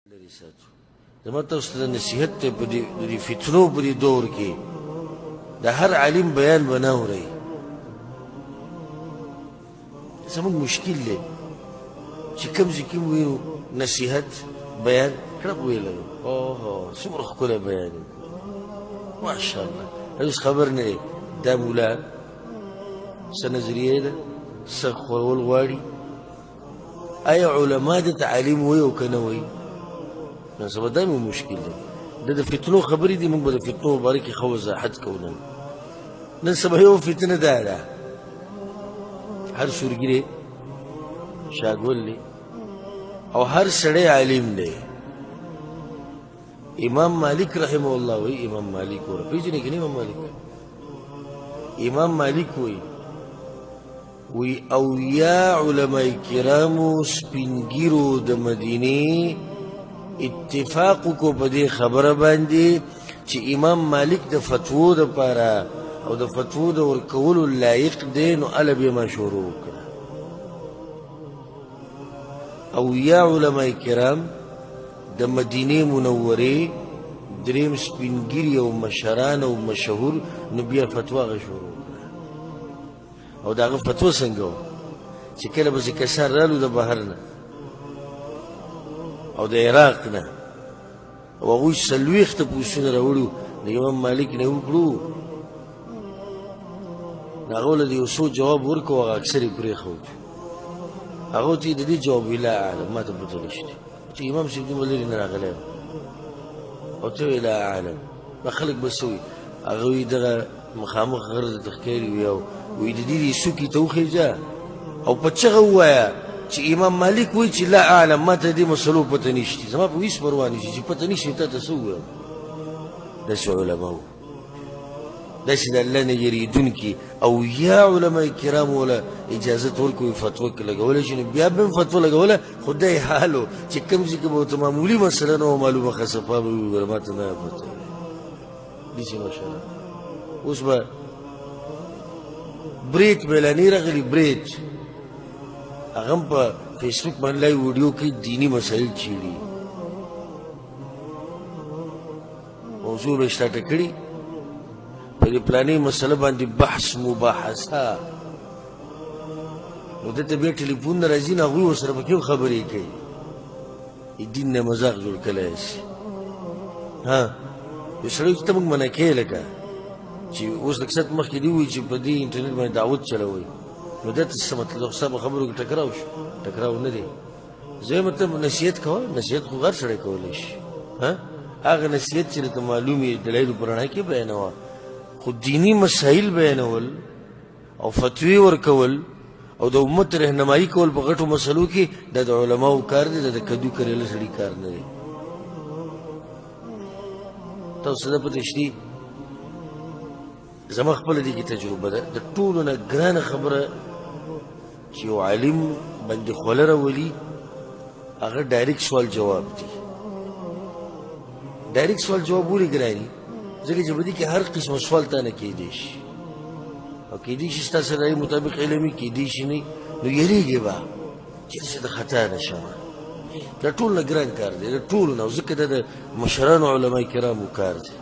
لري ساتو زما تاسو ته نصیحت ته په دې فتنو په دې دور کې د هر عالم بیان به نه اورئ زموږ مشکل دی چې کوم ځای کې وویلو نصیحت بیان کړه ویلی اوهو څومره ښکلی بیان ماشاءالله هیڅ خبر نه دی دا مولا څه نظریه ده څه خورول غواړي آیا علما د تعلیم وایي او که نه وایي نن سبا دا مې مشکل دی د فتنو خبرې دي موږ به د فتنو باره کې ښه وضاحت کوو نن سبا یو فتنه دا ده هر سورګي دی شاګول دی او هر سړی عالم دی امام مالک رحمه الله وایي امام مالک وره پېژنې که نه امام مالک وایي اویا علماء کرامو سپینګیرو د مدینې اتفاق کو په دې خبره باندې چې امام مالک د فتوو دپاره او د فتوو د ورکولو لایق دی نو هله بیا ما شروع وکړه اویا علماء کرام د مدینې منورې دریم سپینګیري او مشران او مشهور نو بیا فتوا هغه شروع او د هغه فتوا څنګه وه چې کله به چې کسان رالو د بهر نه او د عراق نه او هغوی 40 تپوسونه راوړي د امام مالک نه وکړو د هغو له د یو څو جواب ورکړو هغه اکثر یې پرېښود هغو ته یې د دې جواب وی لا اعلم ما ته پته نشته چې امام صاحب دومره لرې نه راغلی او ته وی لا اعلم دا خلک به څه وي هغه وي دغه مخامخ غر درته ښکاري وي او وی د دې دې څوکې ته وخېږه او په چغه ووایه چې امام مالک وایي چې لا اعلم ما ته د دې مسلو پته نشتي زما په هېڅ پروا نشي چې پته نشي تا ته څه ووایم داسې علما وو داسې د الله نه یېرېدونکي او یا علما کرامو وله اجازت ورکوي فتوا کې لګولی شي نو بیا به هم فتوا لګوله خو دا یې حال و چې کوم ځای کې به ورته معمولي مسله نه وه معلومه خسفا به وي ګوره ما ته نه پته داسې ماشاءالله اوس به برید میلاني راغلي برید هغه هم په فیسبوک باندې لایو ویډیو کې دیني مسایل چیړي موضوع به سټارټ کړي په دې پلاني مسله باندې بحث مباحثه نو دته بیا ټلیفون نه راځي نه هغوی ورسره پکې خبرې کوي دین نه مذاق جوړ کړی شي ها یو سړی چې ته موږ منع کوې لکه چې اوس لږ ساعت مخکې دې ووایي چې په دې انټرنېټ باندې دعوت چلوئ نو دته څه مطلب ستا په خبرو کې ټکراو شو ټکراو نه دی زه یم ته نصیحت کوه نصیحت خو هر سړی کولی شي هغه نصیحت چې درته معلوم یې دلایلو په رڼا کې بیانوه خو دیني مسایل بیانول او فتوی ورکول او د امت رهنمایي کول په غټو مسلو کې دا د علماو کار دی دا د کدو کریاله سړي کار نه دی تاسو ته پته شتي زما خپله دې کې تجربه ده د ټولو نه ګرانه خبره چې یو عالم باندې خوله راولي هغه ډایرکټ سوال جواب دی ډایرکټ سوال جواب ولې ګراني ځکه چې په دې کې هر قسمه سوال تا نه کیدی شي او کیدی شي ستا سره رایې مطابق علمي کیدی شي نه نو یېرېږې به چې زه د خطا نه شم دا ټول نه ګران کار دی د ټولو نه او ځکه دا د مشرانو علما کرامو کار دی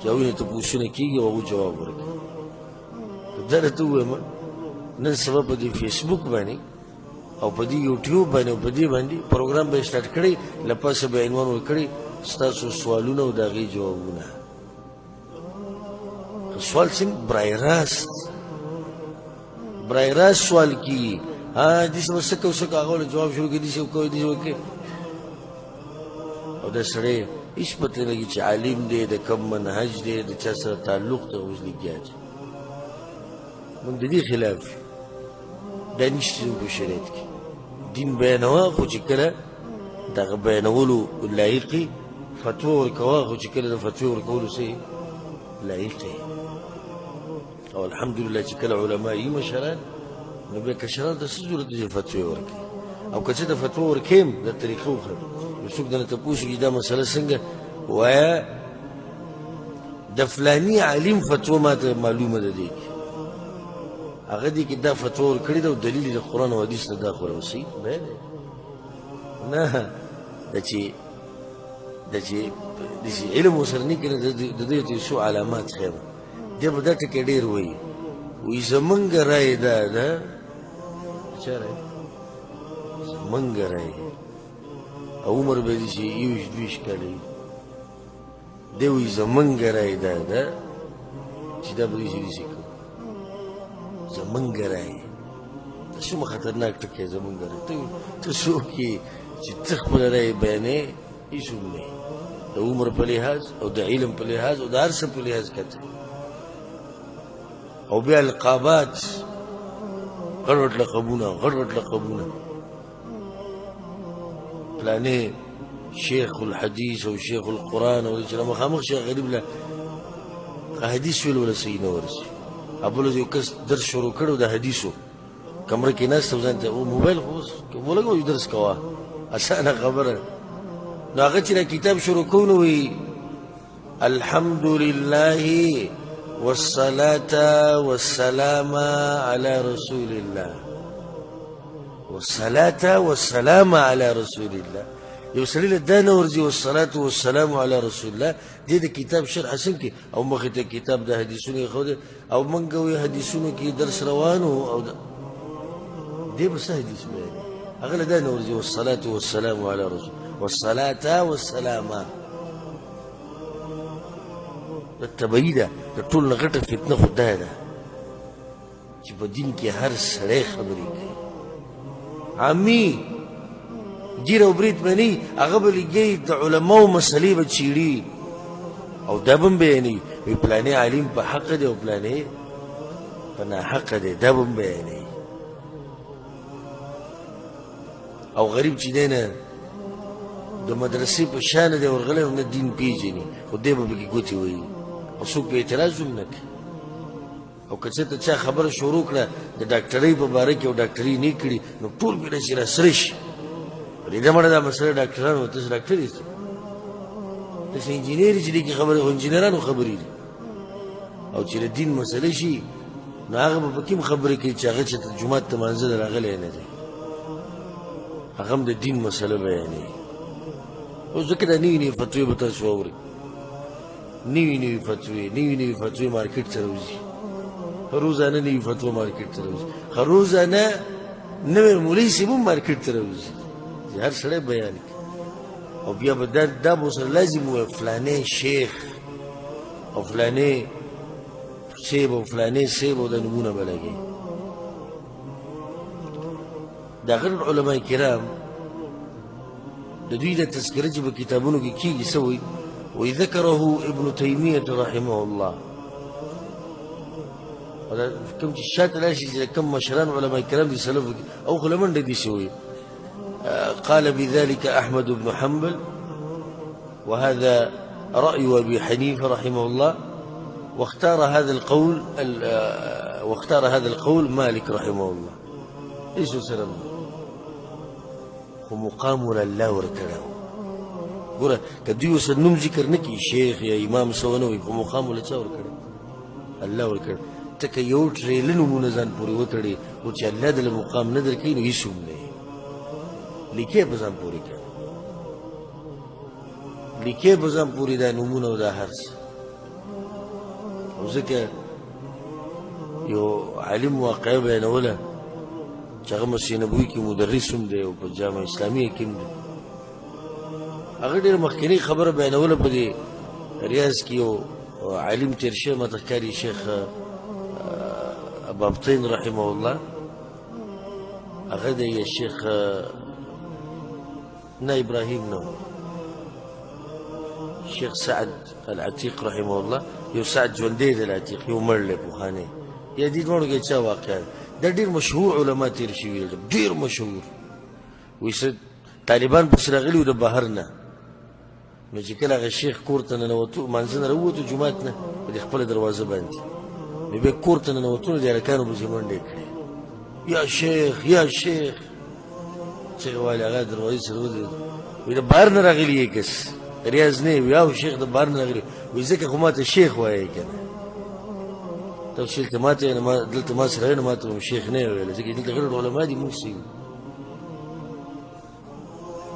چې هغوی نه تپوسونه کېږي او هغوی جواب ورکوي دا درته ووایم نن سبا په دې فیسبوک باندې او په دې یوټیوب باندې او په دې باندې پروګرام به یې سټارټ کړی له پاسه به عنوان ورکړی ستاسو سوالونه او د هغې جوابونه سوال څنګه برای راست سوال کېږي داسې به څه کوو څه کوو هغه له جواب شروع کړي داسې وکوئ داسې وکړئ او دا سړی هیڅ پته نه لګي چې عالم دی د کم منهج دی د چا سره تعلق دی اوس لګیا دی موږ د دې خلاف یو دا نشته په شریعت کې دین بیانوه خو چې کله د هغه بیانولو لایقي فتوا ورکوه خو چې کله د فتوې ورکولو څه لایقي او الحمدلله چې کله علما یي مشران نو بیا کشران ته څه ضرورت دی چې فتوې ورکوي او که څه د فتوا ورکویم د طریقه وښیم نو څوک درنه تپوس وکړي دا مسله څنګه وایه د فلاني عالم فتوا ما ته معلومه ده دې کې هغه دې کې دا فتوا ورکړې ده او دلیل یې د قرآن او حدیث نه دا خو راوصي دی نه دا چې علم ورسره نه کړي د دې ته څو علامات ښیم دی به دا ټکي ډېر وایي وایي زمونږ رایې دا ده چا رایې زمونږ رایې او عمر به دي چې 21 کاله دی وایي زمونږ رایې دا ده چې دا به دې چې داسې کوو زمونږ رایې دا څومره خطرناک ټکی زمونږ رایې ته څوک یې چې ته خپله رایې بیانې هېڅ هم نه د عمر په لحاظ او د علم په لحاظ او د هر څه په لحاظ کته او بیا القابات غړوډ لقبونه پلانې شیخ الحدیث او شیخ القرآن او چې مخامخ شیخ غریب له حدیث ویل ولا صحیح نه ورسي ابو له یو کس درس شروع کړو د حدیثو کمره کې ناست ځان ته موبایل خو ولګو درس کوه اسانه خبره نو هغه چې کتاب شروع کوو نو وی الحمد لله والصلاة والسلام على رسول الله والصلاة والسلام على رسول الله یو سړي له دا نه ورځي والصلاة والسلام على رسول الله دې د کتاب شرح څنګه او مخې ته کتاب د حدیثونو یې او موږ وی حدیثونو کې درس روانو او دې به څه حدیث بیانوي هغه له دا نه ورځي والصلاة والسلام على رسول والصلاة والسلام التبعی ده د ټول نه غټه فتنه خو دا ده چې په دین کې هر سړی خبرې کوي عامي جیر او برید مني هغه به لګي د علماو مسلې به چیړي او دا به هم بیانوي وایي پلانې عالم په حق دی او پلانې په ناحقه دی دا به هم بیانوي او غریب چې دی نه د مدرسې په شان دی ورغلی او نه دین پیژني خو دی به پکې ګوتې وایي او څوک به اعتراض هم نه کوي او که څه ته چا خبره شروع کړه د ډاکټرۍ په باره کې او ډاکټري نه کړي نو ټول به داسې راسره شي پرېږده مړه دا مسله ډاکټرانو تاسو ډاکټر یې تاسو انجینر چې دی کې خبرې خو انجینرانو خبرې دي او چې د دین مسله شي نو هغه به پکې هم خبرې کوي چې هغه چې جومات ته مانځه ته راغلی نه دی هغه هم د دین مسله بیانوي اوس ځکه دا نوي فتوې به تاسو واورئ نوي فتوې مارکیټ ته راوځي روزانه نوي فتوا مارکیټ ته راوځي روزانه نوی مولوي صاحب هم مارکیټ ته راوځي چې هر سړی بیان کړي او بیا به دا به ورسره لازم ووایي فلانې شیخ او فلانې صاحب او فلانې صاحب او دا نومونه به لګوي دا غیر علما کرام د دوی د تذکره چې په کتابونو کې کېږي څه وایي وایي ذکره ابن تیمیة رحمه الله کوم چې شاته لاړ شي چې کوم مشران علما کرام دي سلفو کې او خو له منډه دي شوي قال بذلك أحمد بن حنبل وهذا رأي أبي حنيفة رحمه الله واختار هذا القول مالك رحمه الله ايش سلام ومقام لله وركله ګوره که دوی اوس نوم ذکر نه کړي شیخ یا امام څه ونه وایي په مقام له چا ورکړی الله ورکړی ته که یو ټریله نومونه ځان پورې وتړې خو چې الله دله مقام نه درکوي نو هېڅ هم نه یې لیکې په ځان پورې کړه لیکې په ځان پورې دا نومونه او دا هر څه او ځکه یو عالم واقعه بیانوله چې هغه مسجد نبوي کې مدرس هم دی او په جامعه اسلامیه کې هم دی هغه ډېر مخکینی خبره بیانوله په دې ریاض کې یو عالم تېر شوی ماته ښکاري شیخ بابطین رحمه الله هغه دی یا شیخ نه ابراهیم نه شیخ سعد العتیق رحمه الله یو سعد ژوندی دی العتیق یو مړ دی پخوانی یا دې دواړو کې چا واقعه دا ډېر مشهور علما تېر شوي ډېر مشهور وایي څه طالبان پسې راغلي وو د بهر نه نو چې کله هغه شیخ کور ته ننوتو مانځه نه راووتو جومات نه په دې خپله دروازه باندې نو بیا کور ته ننوتو نو د هلکانو پسې منډې کړې یا شیخ یا شیخ چغې والې هغه دروازې سره ودرېد وایي د بهر نه راغلي یې کس ریاض نه وي او شیخ د بهر نه راغلي وایي ځکه خو ما ته شیخ وایې که نه تفصیل ته ما ته دلته ما سره نه ما ته شیخ نه ویل ځکه دلته غیر علما دي موږ سي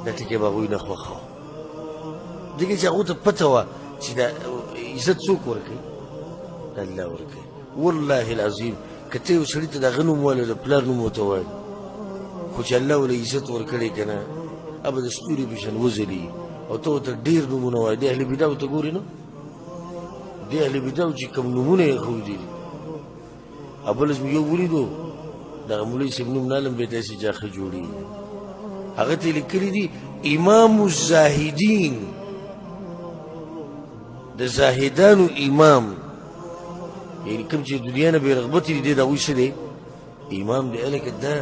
دا ټکي به هغوی نه خوښ وه ځکه چې هغو ته پته وه چې دا عزت څوک ورکوي الله ورکوي والله العظیم که ته یو سړي ته د هغه نوم ووایې د پلار نوم ورته وایې خو چې الله ولې عزت ورکړی که نه هغه به د ستوري په شان وځلي او ته ورته ډېر نومونه وایې د اهل بدعو ته ګورې نو د اهل بدعو چې کوم نومونه یې ښودي دي بل یو ولیدو دغه مولوي صاحب نوم نه علم به داسې چا ښه جوړېږي هغه ته یې لیکلي دي امام الزاهدین د زاهدانو امام یعنی کوم چې دنیا نه بې رغبتې دي دی د هغوی څه دی امام دی هلکه دا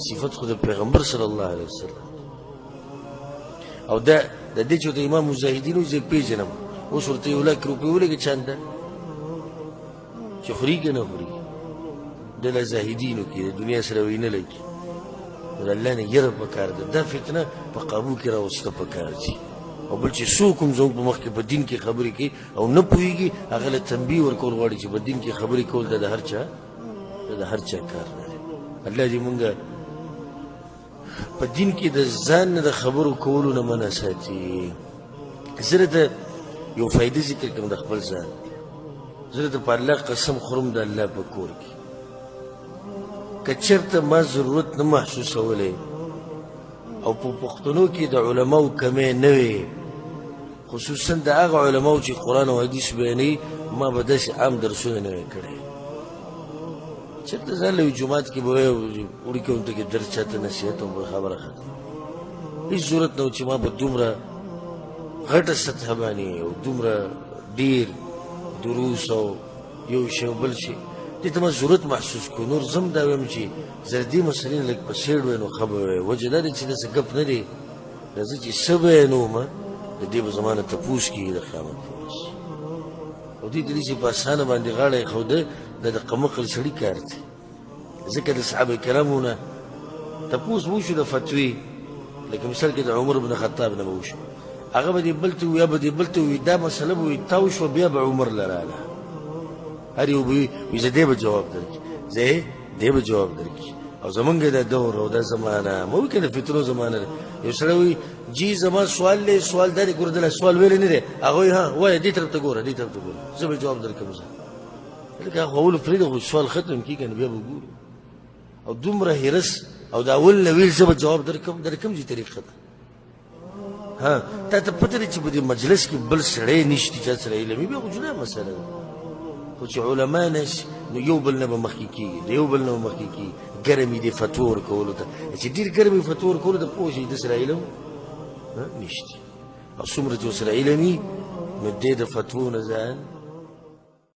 صفت خو د پیغمبر صلی الله علیه وسلم او دا د دې چې ورته امام الزاهدین وایي زه یې پېژنم اوس ورته 1,00,000 روپۍ ولېږه چانده چې خوري که نه خوري د له زاهدینو کې د دنیا سره وی نه لګي د الله نه یره پکار ده دا فتنه په قابو کې راوسته پکار دي او بل چې څوک هم زموږ په مخ کې په دین کې خبرې کوي او نه پوهېږي هغه له تنبیه ورکول غواړي چې په دین کې خبرې کول د هر چا کار نه دی الله دې مونږ په دین کې د ځان نه د خبرو کولو نه منع ساتي زه درته یو فایده ذکر کړم د خپل ځان زه درته په الله قسم خورم د الله په کور کې که چېرته ما ضرورت نه محسوسولی او په پښتنو کې د علماو کمی نه وي خصوصا د هغه علماو چې قرآن او حدیث بیانوي ما به داسې عام درسونه نه وی کړی چېرته ځان له یو جومات کې به وایي وړي کوونته کې درس چاته نصیحت او خبره ختمه هېڅ ضرورت نه و چې ما به دومره غټه سطحه باندې او دومره ډېر دروس او یو شی او بل شي دې ته ما ضرورت محسوس کړو نور زه هم دا وایم چې زه د دې مسلې نه لږ په سیډ وای نو ښه به وای وجه دا دی چې داسې ګپ نه دی راځه چې څه بیانومه د دې به زما نه تپوس کېږي د قیامت په ورځ او دې ته دې چې په اسانه باندې غاړه ایښوده دا د قمقل سړي کار دی ځکه د صحابه کرامو نه تپوس به وشو د فتوې لکه مثال کې د عمر بن خطاب نه به وشو هغه به دې بل ته ووي یا به دې بل ته ووي دا مسله به وي تاو شوه بیا به عمر له راله هر یو به وي زه دې به جواب درکړي زه دې به جواب درکړي او زمونږ دا دور او دا زمانه ما وایي که د فتنو زمانه ده یو سړی وایي جی زما سوال دی سوال دا دی ګوره دله سوال ویلی نه دی هغه وایي ها وایه دې طرف ته ګوره دې طرف ته ګوره زه به جواب درکړم زه لکه هغه اولو پرېږده خو سوال ختم کېږي که نه بیا به ګورو او دومره حرص او د اول نه ویل زه به جواب درکړم د کوم ځای طریقه ده ها تا ته پته دی چې په دې مجلس کې بل سړی نشته چا سره علمي بیا خو جدا مسله ده خو چې علما نشي نو یو بل نه به مخکې کېږي د یو بل نه به مخکې کېږي ګرمې دې فتوا ورکولو ته چې ډېر ګرمې فتوا ورکولو ته پوه شي د سره علم نشته او څومره چې ورسره علم وي نو دې د فتوو نه ځان